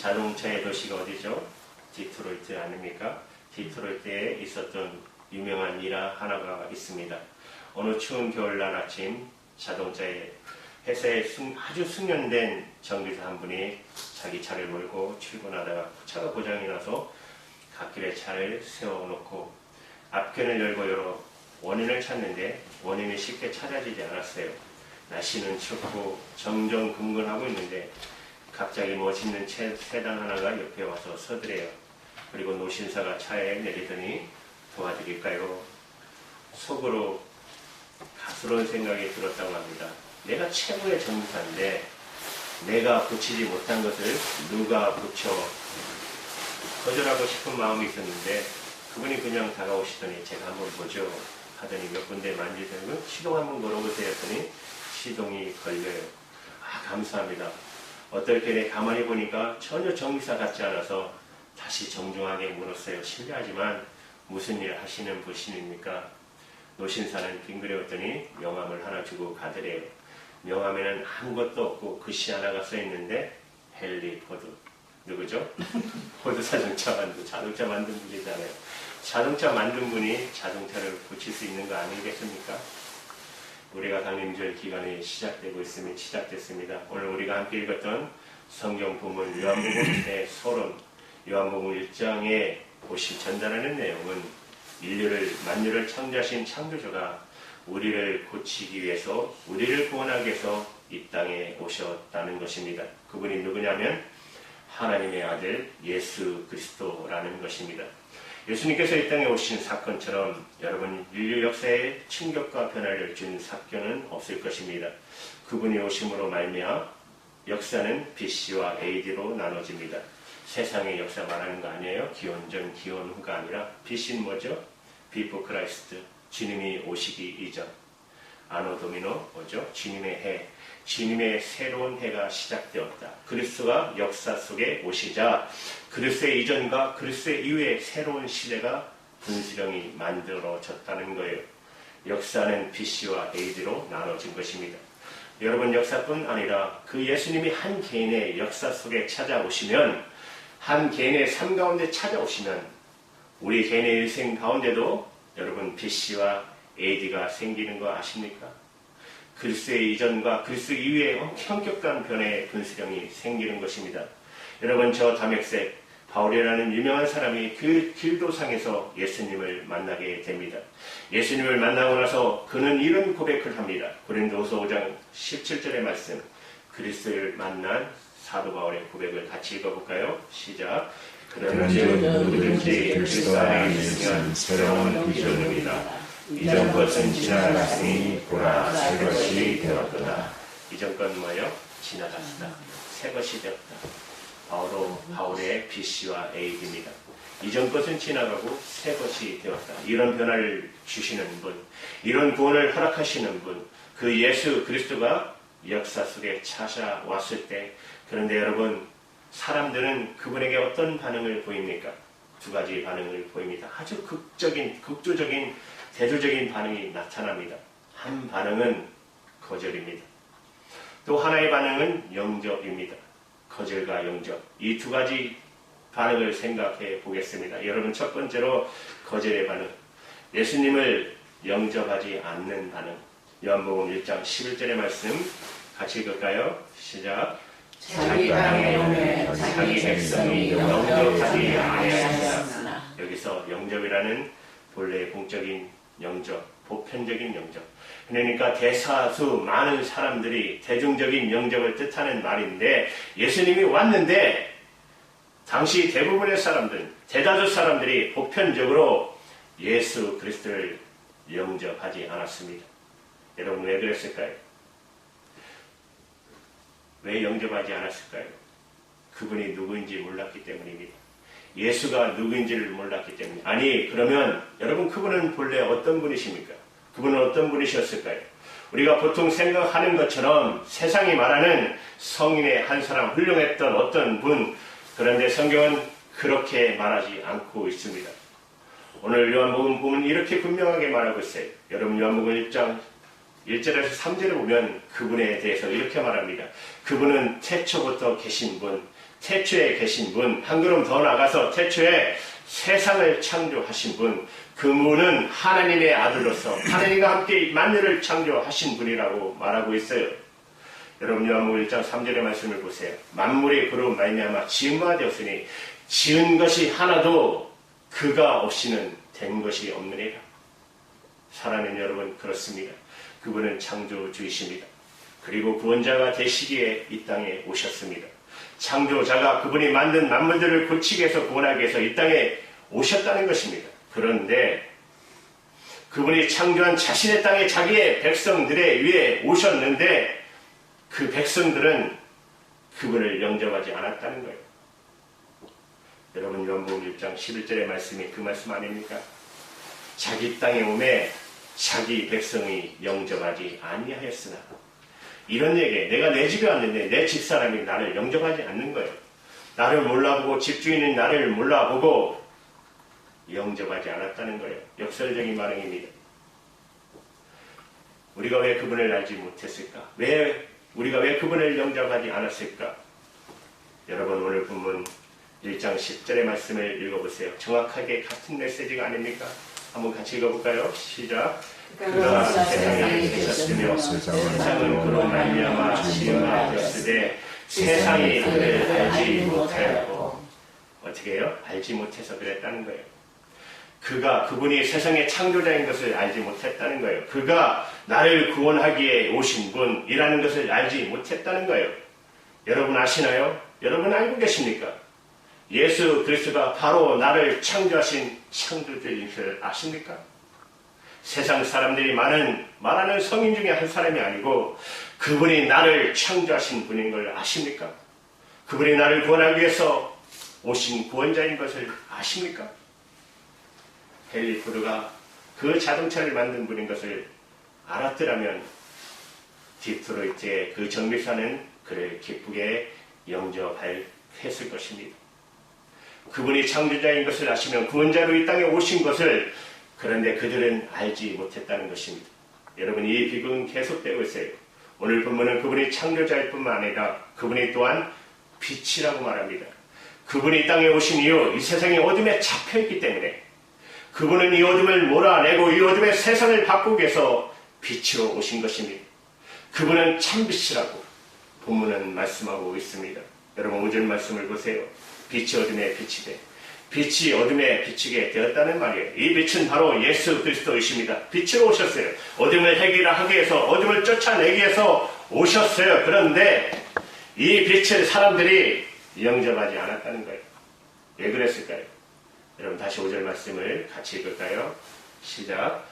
자동차의 도시가 어디죠? 디트로이트 아닙니까? 디트로이트에 있었던 유명한 일화 하나가 있습니다. 어느 추운 겨울날 아침 자동차에 회사에 아주 숙련된 정비사 한 분이 자기 차를 몰고 출근하다가 차가 고장이 나서 갓길에 차를 세워놓고 앞편을 열고 여러 원인을 찾는데 원인이 쉽게 찾아지지 않았어요. 날씨는 춥고 정정근근하고 있는데 갑자기 멋있는 세단 하나가 옆에 와서 서더래요. 그리고 노신사가 차에 내리더니 도와드릴까요? 속으로 가스로운 생각이 들었다고 합니다. 내가 최고의 정비사인데 내가 고치지 못한 것을 누가 고쳐? 거절하고 싶은 마음이 있었는데 그분이 그냥 다가오시더니 제가 한번 보죠 하더니 몇 군데 만지더니 시동 한번 걸어보세요 했더니 시동이 걸려요. 아, 감사합니다. 어떨 때에 가만히 보니까 전혀 정비사 같지 않아서 다시 정중하게 물었어요. 실례하지만 무슨 일 하시는 분입니까? 노신사는 빙그레었더니 명함을 하나 주고 가더래요. 명함에는 아무것도 없고 글씨 하나가 써있는데 헨리 포드. 누구죠? 포드 자동차 만든 분이잖아요. 자동차 만든 분이 자동차를 고칠 수 있는 거 아니겠습니까? 우리가 강림절 기간이 시작됐습니다. 오늘 우리가 함께 읽었던 성경 본문 요한복음의 서론, 요한복음 1장에 전달하는 내용은 만유를 창조하신 창조주가 우리를 고치기 위해서, 우리를 구원하기 위해서 이 땅에 오셨다는 것입니다. 그분이 누구냐면 하나님의 아들 예수 그리스도라는 것입니다. 예수님께서 이 땅에 오신 사건처럼 여러분 인류 역사에 충격과 변화를 준 사건은 없을 것입니다. 그분이 오심으로 말미암아 역사는 BC와 AD로 나눠집니다. 세상의 역사 말하는 거 아니에요. 기원 전, 기원 후가 아니라 BC는 뭐죠? Before Christ, 주님이 오시기 이전. 아노 도미노 뭐죠? 주님의 해, 주님의 새로운 해가 시작되었다. 그리스도가 역사 속에 오시자 그리스도의 이전과 그리스도의 이후에 새로운 시대가 분수령이 만들어졌다는 거예요. 역사는 BC와 AD로 나눠진 것입니다. 여러분 역사뿐 아니라 그 예수님이 한 개인의 역사 속에 찾아오시면, 한 개인의 삶 가운데 찾아오시면 우리 개인의 일생 가운데도 여러분 BC와 AD가 생기는 거 아십니까? 그리스도의 이전과 그리스도 이후에 엄청난 변화의 분수령이 생기는 것입니다. 여러분 저 담액색 바울이라는 유명한 사람이 그 길도상에서 예수님을 만나게 됩니다. 예수님을 만나고 나서 그는 이런 고백을 합니다. 고린도후서 5장 17절의 말씀, 그리스도를 만난 사도 바울의 고백을 같이 읽어볼까요? 시작. 그런즉 누구든지 그리스도 안에 있으면 새로운 구조물이다. 이전 것은 지나갔으니 보라 새 것이 되었도다. 이전 건 뭐예요? 지나갔다. 새 것이 되었다. 바울의 BC와 AD입니다. 이전 것은 지나가고 새 것이 되었다. 이런 변화를 주시는 분, 이런 구원을 허락하시는 분, 그 예수 그리스도가 역사 속에 찾아왔을 때, 그런데 여러분 사람들은 그분에게 어떤 반응을 보입니까? 두 가지 반응을 보입니다. 아주 극조적인 대조적인 반응이 나타납니다. 한 반응은 거절입니다. 또 하나의 반응은 영접입니다. 거절과 영접, 이 두 가지 반응을 생각해 보겠습니다. 여러분 첫 번째로 거절의 반응, 예수님을 영접하지 않는 반응. 요한복음 1장 11절의 말씀 같이 읽을까요? 시작. 자기 땅에 오매 자기 백성이 영접하지 아니하였으나. 여기서 영접이라는 본래의 공적인 영접, 보편적인 영접, 그러니까 대사수 많은 사람들이 대중적인 영접을 뜻하는 말인데, 예수님이 왔는데 당시 대부분의 사람들, 대다수 사람들이 보편적으로 예수 그리스도를 영접하지 않았습니다. 여러분 왜 그랬을까요? 왜 영접하지 않았을까요? 그분이 누구인지 몰랐기 때문입니다. 예수가 누구인지를 몰랐기 때문에. 아니 그러면 여러분 그분은 본래 어떤 분이십니까? 그분은 어떤 분이셨을까요? 우리가 보통 생각하는 것처럼 세상이 말하는 성인의 한 사람, 훌륭했던 어떤 분, 그런데 성경은 그렇게 말하지 않고 있습니다. 오늘 요한복음 보면 이렇게 분명하게 말하고 있어요. 여러분 요한복음 1장 1절에서 3절을 보면 그분에 대해서 이렇게 말합니다. 그분은 태초부터 계신 분, 태초에 계신 분, 한 걸음 더 나가서 태초에 세상을 창조하신 분, 그 분은 하나님의 아들로서 하나님과 함께 만유를 창조하신 분이라고 말하고 있어요. 여러분 요한복음 1장 3절의 말씀을 보세요. 만물이 그로 말미암아 지은 바 되었으니 지은 것이 하나도 그가 없이는 된 것이 없느니라. 사랑하는 여러분, 그렇습니다. 그분은 창조주이십니다. 그리고 구원자가 되시기에 이 땅에 오셨습니다. 창조자가 그분이 만든 만물들을 고치기 위해서 구원하기 위해서 이 땅에 오셨다는 것입니다. 그런데 그분이 창조한 자신의 땅에 자기의 백성들의 위에 오셨는데 그 백성들은 그분을 영접하지 않았다는 거예요. 여러분 요한복음 1장 11절의 말씀이 그 말씀 아닙니까? 자기 땅에 오매 자기 백성이 영접하지 아니하였으나, 이런 얘기에 내가 내 집에 왔는데 내 집사람이 나를 영접하지 않는 거예요. 나를 몰라보고 집주인은 나를 몰라보고 영접하지 않았다는 거예요. 역설적인 반응입니다. 우리가 왜 그분을 알지 못했을까? 우리가 왜 그분을 영접하지 않았을까? 여러분 오늘 본문 1장 10절의 말씀을 읽어보세요. 정확하게 같은 메시지가 아닙니까? 한번 같이 읽어볼까요? 시작. 그가 세상에 계셨으며 세상은 그로 말미암아 지은 바 되었으되 세상이 그를 알지 못하였고. 어떻게 해요? 알지 못해서 그랬다는 거예요. 그분이 세상의 창조자인 것을 알지 못했다는 거예요. 그가 나를 구원하기에 오신 분이라는 것을 알지 못했다는 거예요. 여러분 아시나요? 여러분 알고 계십니까? 예수 그리스도가 바로 나를 창조하신 창조주인 것을 아십니까? 세상 사람들이 말하는 성인 중에 한 사람이 아니고 그분이 나를 창조하신 분인 걸 아십니까? 그분이 나를 구원하기 위해서 오신 구원자인 것을 아십니까? 헨리 포드가 그 자동차를 만든 분인 것을 알았더라면 디트로이트의 그 정비사는 그를 기쁘게 영접했을 것입니다. 그분이 창조자인 것을 아시면 구원자로 이 땅에 오신 것을, 그런데 그들은 알지 못했다는 것입니다. 여러분 이 비극은 계속되고 있어요. 오늘 본문은 그분이 창조자일 뿐만 아니라 그분이 또한 빛이라고 말합니다. 그분이 이 땅에 오신 이후 이 세상이 어둠에 잡혀있기 때문에 그분은 이 어둠을 몰아내고 이 어둠의 세상을 바꾸기 위해서 빛으로 오신 것입니다. 그분은 참빛이라고 본문은 말씀하고 있습니다. 여러분 5절 말씀을 보세요. 빛이 어둠에 비치되 빛이 어둠에 비치게 되었다는 말이에요. 이 빛은 바로 예수 그리스도이십니다. 빛으로 오셨어요. 어둠을 해결하기 위해서, 어둠을 쫓아내기 위해서 오셨어요. 그런데 이 빛을 사람들이 영접하지 않았다는 거예요. 왜 그랬을까요? 여러분 다시 5절 말씀을 같이 읽을까요? 시작.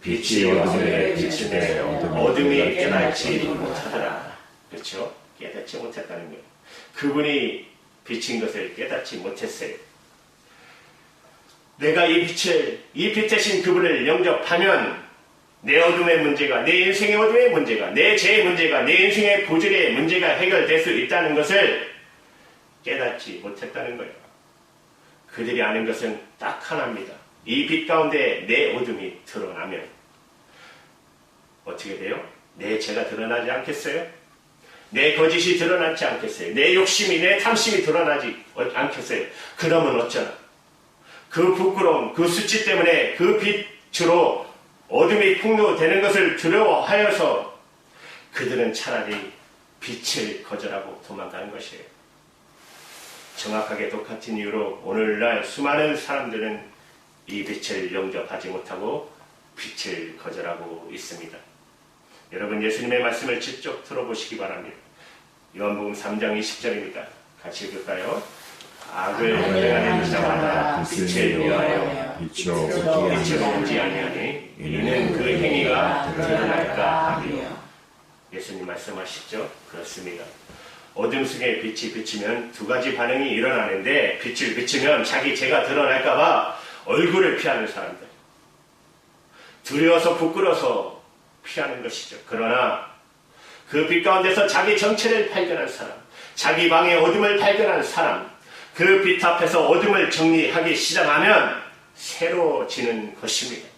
빛이 어둠에 비치되 어둠이 깨닫지 못하더라. 그렇죠? 깨닫지 못했다는 거예요. 그분이 비친 것을 깨닫지 못했어요. 내가 이 빛 대신 그분을 영접하면 내 어둠의 문제가, 내 인생의 어둠의 문제가, 내 죄의 문제가, 내 인생의 부질의 문제가 해결될 수 있다는 것을 깨닫지 못했다는 거예요. 그들이 아는 것은 딱 하나입니다. 이 빛 가운데 내 어둠이 드러나면 어떻게 돼요? 내 죄가 드러나지 않겠어요? 내 거짓이 드러나지 않겠어요? 내 욕심이, 내 탐심이 드러나지 않겠어요? 그러면 어쩌나? 그 부끄러움, 그 수치 때문에 그 빛으로 어둠이 폭로되는 것을 두려워하여서 그들은 차라리 빛을 거절하고 도망가는 것이에요. 정확하게 똑같은 이유로 오늘날 수많은 사람들은 이 빛을 영접하지 못하고 빛을 거절하고 있습니다. 여러분 예수님의 말씀을 직접 들어보시기 바랍니다. 요한복음 3장 20절입니다. 같이 읽을까요? 악을 행하는 자마다 빛을 위하여 빛으로 오지 아니하니 이는 그 행위가 드러날까 하며. 예수님 말씀하시죠? 그렇습니다. 어둠 속에 빛이 비치면 두 가지 반응이 일어나는데, 빛을 비치면 자기 죄가 드러날까봐 얼굴을 피하는 사람들, 두려워서 부끄러워서 피하는 것이죠. 그러나 그 빛 가운데서 자기 정체를 발견한 사람, 자기 방의 어둠을 발견한 사람, 그 빛 앞에서 어둠을 정리하기 시작하면 새로워지는 것입니다.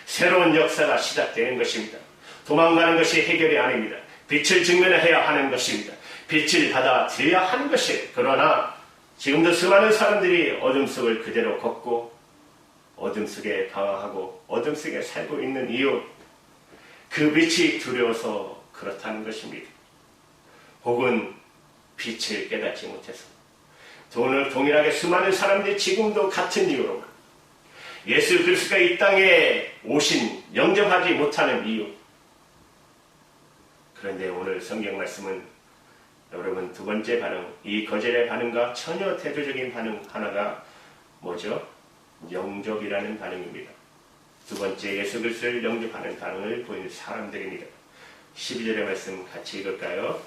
새로운 역사가 시작되는 것입니다. 도망가는 것이 해결이 아닙니다. 빛을 직면해야 하는 것입니다. 빛을 받아들여야 하는 것이. 그러나 지금도 수많은 사람들이 어둠 속을 그대로 걷고 어둠 속에 방황하고 어둠 속에 살고 있는 이유, 그 빛이 두려워서 그렇다는 것입니다. 혹은 빛을 깨닫지 못해서. 동일하게 수많은 사람들이 지금도 같은 이유로 예수 그리스도가 이 땅에 오신 영접하지 못하는 이유. 그런데 오늘 성경 말씀은 여러분 두 번째 반응, 이 거절의 반응과 전혀 대조적인 반응 하나가 뭐죠? 영접이라는 반응입니다. 두 번째 예수 그리스도를 영접하는 반응을 보이는 사람들입니다. 12절의 말씀 같이 읽을까요?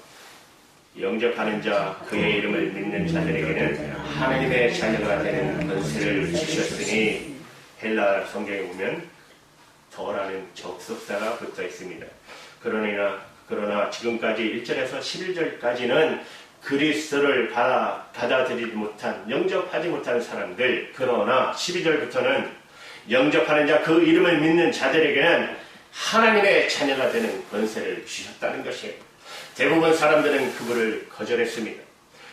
영접하는 자, 그의 이름을 믿는 자들에게는 하나님의 자녀가 되는 권세를 주셨으니, 헬라 성경에 보면 더라는 접속사가 붙어 있습니다. 그러나 지금까지 1절에서 11절까지는 그리스도를 받아들이지 못한, 영접하지 못한 사람들, 그러나 12절부터는 영접하는 자, 그 이름을 믿는 자들에게는 하나님의 자녀가 되는 권세를 주셨다는 것이에요. 대부분 사람들은 그분을 거절했습니다.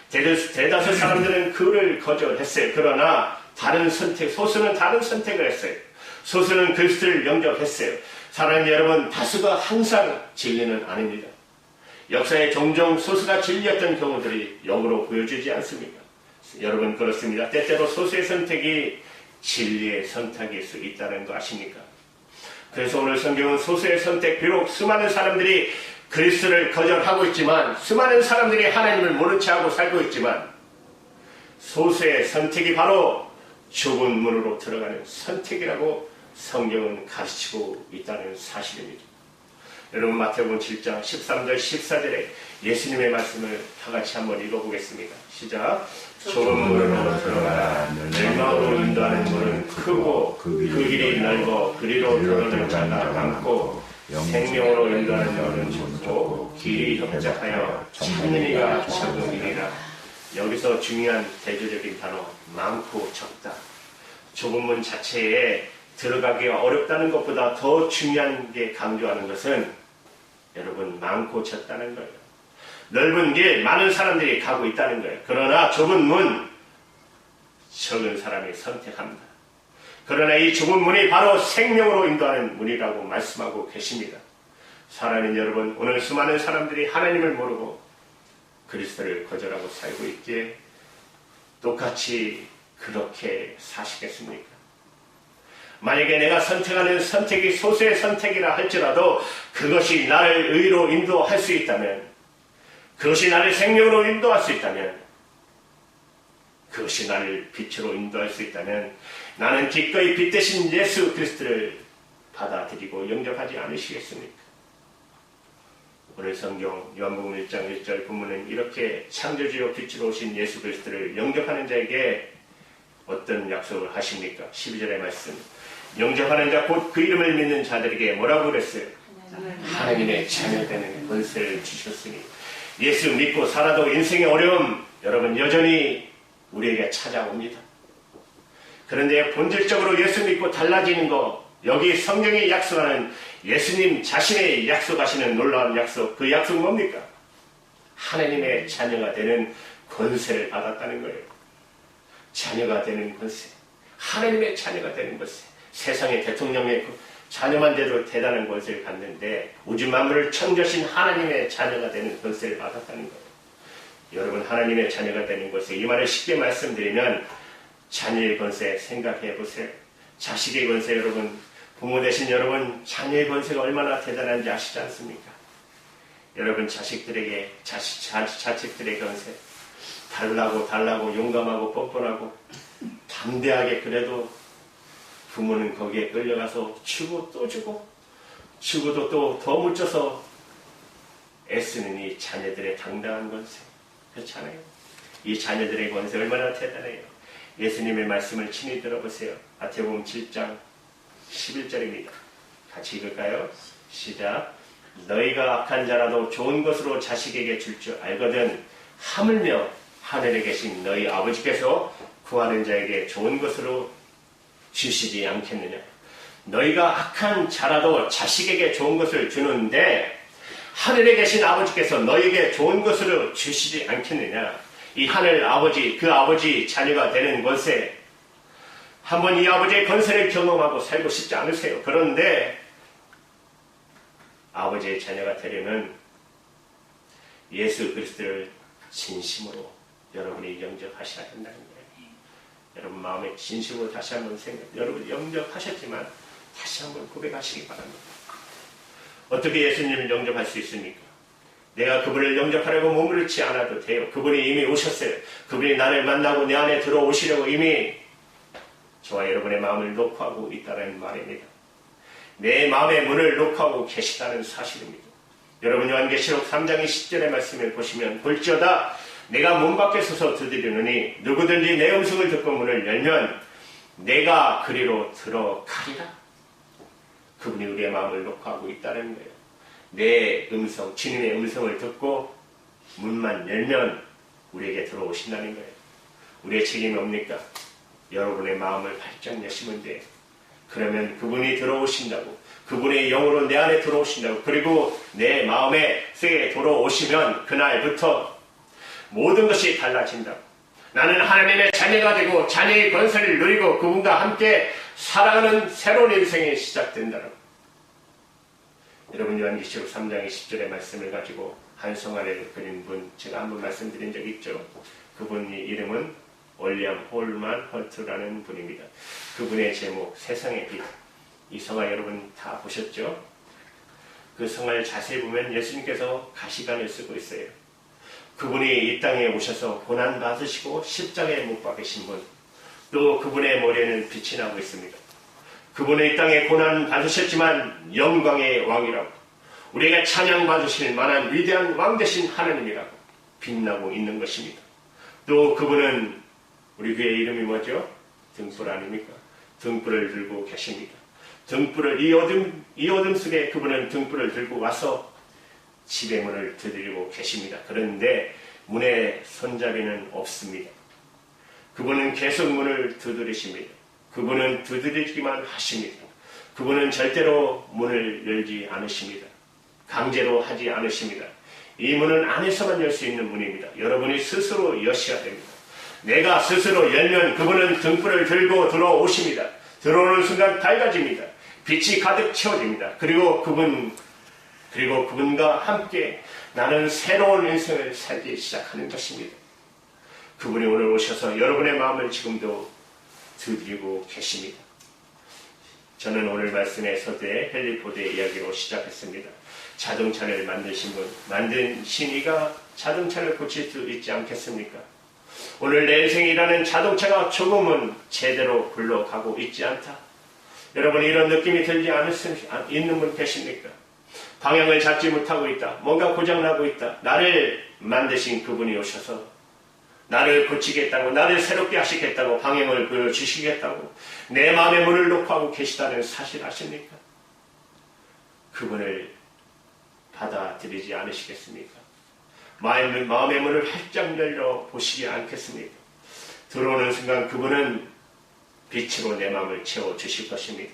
대다수 사람들은 그를 거절했어요. 그러나 소수는 다른 선택을 했어요. 소수는 그리스도를 영접했어요. 사랑하는 여러분, 다수가 항상 진리는 아닙니다. 역사에 종종 소수가 진리였던 경우들이 역으로 보여주지 않습니까? 여러분 그렇습니다. 때때로 소수의 선택이 진리의 선택일 수 있다는 거 아십니까? 그래서 오늘 성경은 소수의 선택, 비록 수많은 사람들이 그리스도를 거절하고 있지만, 수많은 사람들이 하나님을 모른 채 하고 살고 있지만, 소수의 선택이 바로 좁은 문으로 들어가는 선택이라고 성경은 가르치고 있다는 사실입니다. 여러분 마태복음 7장 13절 14절에 예수님의 말씀을 다 같이 한번 읽어보겠습니다. 시작. 좁은 문으로 들어가라. 멸망으로 인도하는 문은 크고 그 길이 넓어 그리로 들어가는 자가 많고, 생명으로 인도하는 문은 좁고 길이 협착하여 찾는 이가 적음이니라. 여기서 중요한 대조적인 단어, 많고 적다. 좁은 문 자체에 들어가기가 어렵다는 것보다 더 중요한 게 강조하는 것은 여러분 많고 적다는 거예요. 넓은 길, 많은 사람들이 가고 있다는 거예요. 그러나 좁은 문, 적은 사람이 선택합니다. 그러나 이 좁은 문이 바로 생명으로 인도하는 문이라고 말씀하고 계십니다. 사랑하는 여러분, 오늘 수많은 사람들이 하나님을 모르고 그리스도를 거절하고 살고 있기에 똑같이 그렇게 사시겠습니까? 만약에 내가 선택하는 선택이 소수의 선택이라 할지라도 그것이 나를 의로 인도할 수 있다면, 그것이 나를 생명으로 인도할 수 있다면, 그것이 나를 빛으로 인도할 수 있다면, 나는 기꺼이 빛 대신 예수 그리스도를 받아들이고 영접하지 않으시겠습니까? 오늘 성경 요한복음 1장 1절 본문은 이렇게 창조주요 빛으로 오신 예수 그리스도를 영접하는 자에게 어떤 약속을 하십니까? 12절의 말씀, 영접하는 자 곧 그 이름을 믿는 자들에게 뭐라고 그랬어요? 하나님의 자녀되는 권세를 주셨으니. 예수 믿고 살아도 인생의 어려움 여러분 여전히 우리에게 찾아옵니다. 그런데 본질적으로 예수 믿고 달라지는 거, 여기 성경이 약속하는 예수님 자신의 약속하시는 놀라운 약속, 그 약속 뭡니까? 하나님의 자녀가 되는 권세를 받았다는 거예요. 자녀가 되는 권세, 하나님의 자녀가 되는 권세. 세상의 대통령의 자녀만 돼도 대단한 권세를 갖는데 우주 만물을 창조하신 하나님의 자녀가 되는 권세를 받았다는 거예요. 여러분 하나님의 자녀가 되는 권세, 이 말을 쉽게 말씀드리면 자녀의 권세 생각해 보세요. 자식의 권세, 여러분 부모 되신 여러분 자녀의 권세가 얼마나 대단한지 아시지 않습니까? 여러분 자식들에게 자식들의 권세, 달라고 용감하고 뻔뻔하고 담대하게, 그래도 부모는 거기에 끌려가서 주고 또 주고, 주고도 또 더 묻혀서 애쓰는 이 자녀들의 당당한 권세, 그렇잖아요. 이 자녀들의 권세 얼마나 대단해요. 예수님의 말씀을 친히 들어보세요. 마태복음 7장 11절입니다. 같이 읽을까요? 시작. 너희가 악한 자라도 좋은 것으로 자식에게 줄 줄 알거든 하물며 하늘에 계신 너희 아버지께서 구하는 자에게 좋은 것으로 주시지 않겠느냐. 너희가 악한 자라도 자식에게 좋은 것을 주는데 하늘에 계신 아버지께서 너에게 좋은 것으로 주시지 않겠느냐. 이 하늘 아버지, 그 아버지 자녀가 되는 것에 한번 이 아버지의 건설을 경험하고 살고 싶지 않으세요? 그런데 아버지의 자녀가 되려면 예수 그리스도를 진심으로 여러분이 영접하셔야 된다는 거예요. 여러분 마음에 진심으로 다시 한번 여러분 영접하셨지만 다시 한번 고백하시기 바랍니다. 어떻게 예수님을 영접할 수 있습니까? 내가 그분을 영접하려고 머무르지 않아도 돼요. 그분이 이미 오셨어요. 그분이 나를 만나고 내 안에 들어오시려고 이미 저와 여러분의 마음을 녹화하고 있다는 말입니다. 내 마음의 문을 녹화하고 계시다는 사실입니다. 여러분 요한계시록 3장 10절의 말씀을 보시면 볼지어다 내가 문 밖에 서서 두드리노니 누구든지 내 음성을 듣고 문을 열면 내가 그리로 들어가리라. 그분이 우리의 마음을 녹화하고 있다는 거예요. 내 음성, 주님의 음성을 듣고 문만 열면 우리에게 들어오신다는 거예요. 우리의 책임이 뭡니까? 여러분의 마음을 활짝 여시면 돼요. 그러면 그분이 들어오신다고, 그분의 영으로 내 안에 들어오신다고, 그리고 내 마음에 들어오시면 그날부터 모든 것이 달라진다고. 나는 하나님의 자녀가 되고 자녀의 권세를 누리고 그분과 함께 살아가는 새로운 인생이 시작된다고. 여러분 요한계시록 3장의 10절의 말씀을 가지고 한송아래를 그린 분 제가 한번 말씀드린 적 있죠. 그분의 이름은 올리엄 홀만 헐트라는 분입니다. 그분의 제목 세상의 빛. 이 성화 여러분 다 보셨죠? 그 성화를 자세히 보면 예수님께서 가시관을 쓰고 있어요. 그분이 이 땅에 오셔서 고난 받으시고 십자가에 못 박으신 분, 또 그분의 머리에는 빛이 나고 있습니다. 그분은 이 땅에 고난 받으셨지만 영광의 왕이라고, 우리가 찬양 받으실 만한 위대한 왕 되신 하나님이라고 빛나고 있는 것입니다. 또 그분은 우리 교회 이름이 뭐죠? 등불 아닙니까? 등불을 들고 계십니다. 등불을 이 어둠 속에 그분은 등불을 들고 와서 집의 문을 두드리고 계십니다. 그런데 문에 손잡이는 없습니다. 그분은 계속 문을 두드리십니다. 그분은 두드리기만 하십니다. 그분은 절대로 문을 열지 않으십니다. 강제로 하지 않으십니다. 이 문은 안에서만 열 수 있는 문입니다. 여러분이 스스로 여셔야 됩니다. 내가 스스로 열면 그분은 등불을 들고 들어오십니다. 들어오는 순간 밝아집니다. 빛이 가득 채워집니다. 그리고 그분과 함께 나는 새로운 인생을 살기 시작하는 것입니다. 그분이 오늘 오셔서 여러분의 마음을 지금도 두드리고 계십니다. 저는 오늘 말씀의 서두에 헨리 포드의 이야기로 시작했습니다. 자동차를 만드신 분, 만든 신이가 자동차를 고칠 수 있지 않겠습니까? 오늘 내 인생이라는 자동차가 조금은 제대로 굴러가고 있지 않다. 여러분 이런 느낌이 들지 있는 분 계십니까? 방향을 잡지 못하고 있다. 뭔가 고장나고 있다. 나를 만드신 그분이 오셔서 나를 고치겠다고, 나를 새롭게 하시겠다고, 방향을 보여주시겠다고 내 마음의 문을 녹화하고 계시다는 사실 아십니까? 그분을 받아들이지 않으시겠습니까? 마음의 문을 활짝 열려 보시지 않겠습니까? 들어오는 순간 그분은 빛으로 내 마음을 채워주실 것입니다.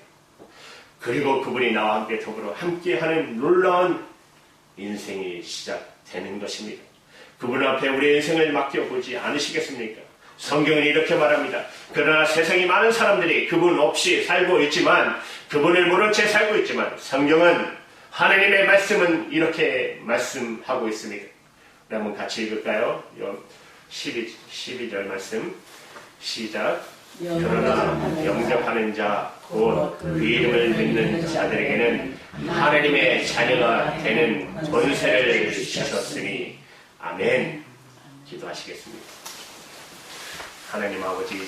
그리고 그분이 나와 함께 더불어 함께하는 놀라운 인생이 시작되는 것입니다. 그분 앞에 우리의 인생을 맡겨보지 않으시겠습니까? 성경은 이렇게 말합니다. 그러나 세상에 많은 사람들이 그분 없이 살고 있지만, 그분을 모른 채 살고 있지만, 성경은 하나님의 말씀은 이렇게 말씀하고 있습니다. 우리 한번 같이 읽을까요? 12절 말씀 시작. 그러나 영접하는 자, 곧 그 이름을 믿는 자들에게는 하나님의 자녀가 되는 권세를 주셨으니 아멘. 기도하시겠습니다. 하나님 아버지,